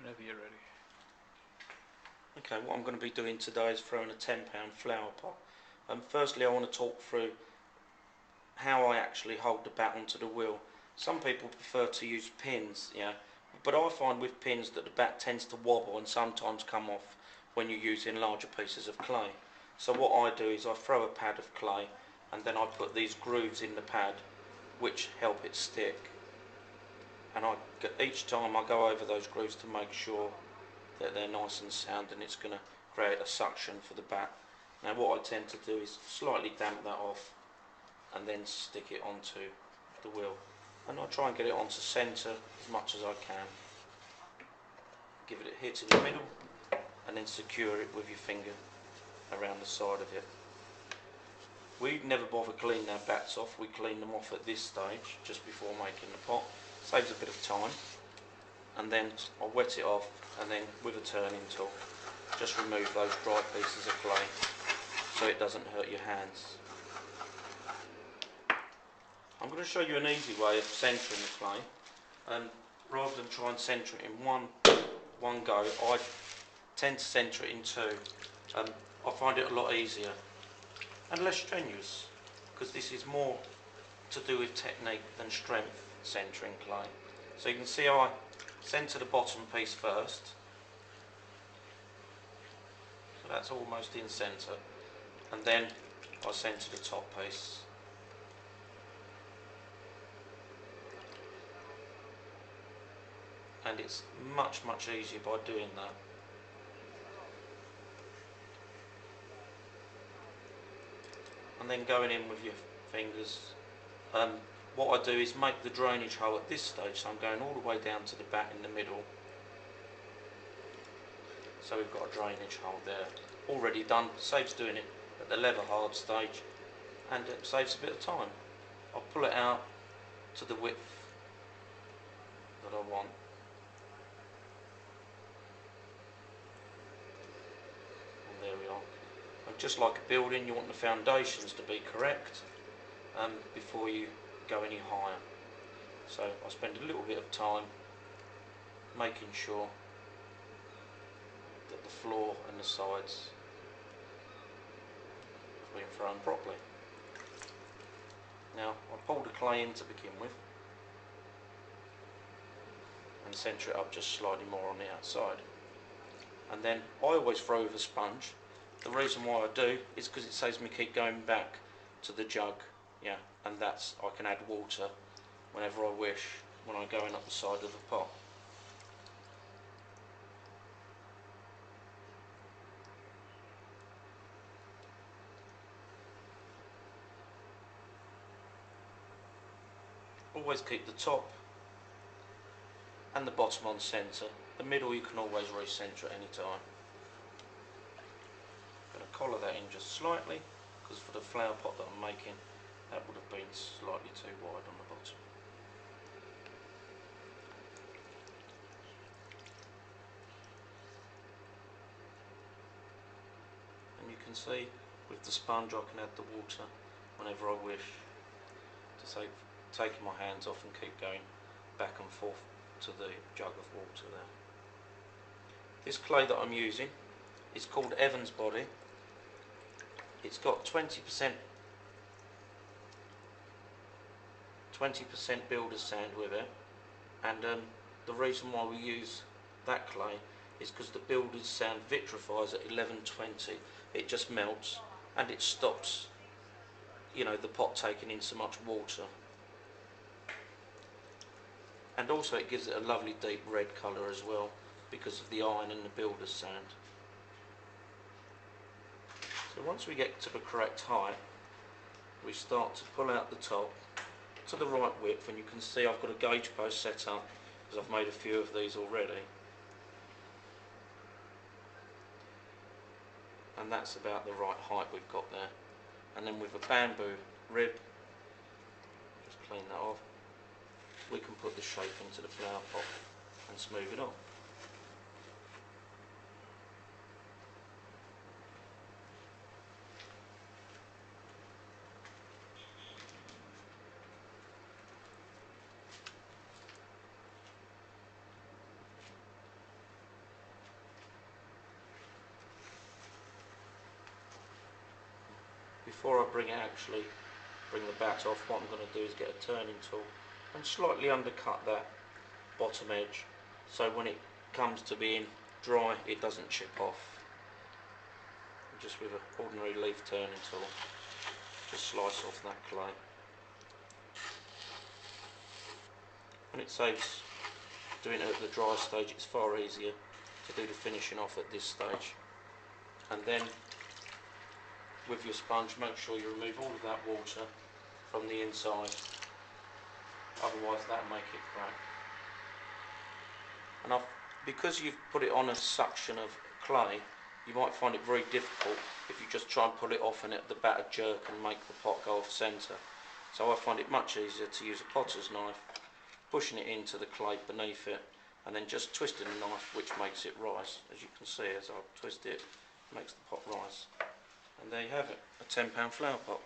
Whenever you're ready. Okay, what I'm going to be doing today is throwing a £10 flower pot. Firstly, I want to talk through how I actually hold the bat onto the wheel. Some people prefer to use pins, but I find with pins that the bat tends to wobble and sometimes come off when you're using larger pieces of clay. So what I do is I throw a pad of clay and then I put these grooves in the pad which help it stick. And each time I go over those grooves to make sure that they're nice and sound, and it's going to create a suction for the bat. Now what I tend to do is slightly damp that off and then stick it onto the wheel, and I try and get it onto centre as much as I can. Give it a hit in the middle and then secure it with your finger around the side of it. We never bother cleaning our bats off, we clean them off at this stage just before making the pot. Saves a bit of time. And then I'll wet it off, and then with a turning tool just remove those dry pieces of clay so it doesn't hurt your hands. I'm going to show you an easy way of centering the clay. Rather than try and centre it in one go, I tend to centre it in two. I find it a lot easier and less strenuous, because this is more to do with technique than strength, centering clay. So you can see how I centre the bottom piece first, so that's almost in centre, and then I centre the top piece. And it's much easier by doing that. And then going in with your fingers. What I do is make the drainage hole at this stage, so I'm going all the way down to the bat in the middle. So we've got a drainage hole there already done. Saves doing it at the leather hard stage, and it saves a bit of time. I'll pull it out to the width that I want. And there we are. And just like a building, you want the foundations to be correct before you go any higher. So I spend a little bit of time making sure that the floor and the sides have been thrown properly. Now I pull the clay in to begin with and centre it up just slightly more on the outside, and then I always throw with a sponge. The reason why I do is because it saves me keep going back to the jug, and I can add water whenever I wish when I'm going up the side of the pot. Always keep the top and the bottom on centre. The middle you can always re-centre at any time. I'm going to collar that in just slightly, because for the flower pot that I'm making, that would have been slightly too wide on the bottom. And you can see with the sponge I can add the water whenever I wish, to save taking my hands off and keep going back and forth to the jug of water there. This clay that I'm using is called Evans Body. It's got 20% builder's sand with it, and the reason why we use that clay is because the builder's sand vitrifies at 1120. It just melts and it stops the pot taking in so much water, and also it gives it a lovely deep red colour as well because of the iron and the builder's sand. So once we get to the correct height, we start to pull out the top to the right width, and you can see I've got a gauge post set up because I've made a few of these already, and that's about the right height we've got there. And then with a bamboo rib, just clean that off, we can put the shape into the flower pot and smooth it on. before I bring the batter off, what I'm going to do is get a turning tool and slightly undercut that bottom edge, so when it comes to being dry it doesn't chip off. Just with an ordinary leaf turning tool, just slice off that clay. And it saves doing it at the dry stage. It's far easier to do the finishing off at this stage. And then with your sponge, make sure you remove all of that water from the inside, otherwise that'll make it crack. And because you've put it on a suction of clay, you might find it very difficult if you just try and pull it off and the batter jerk and make the pot go off centre. So I find it much easier to use a potter's knife, pushing it into the clay beneath it, and then just twisting the knife, which makes it rise. As you can see, as I twist it, it makes the pot rise. And there you have it, a £10 flower pot.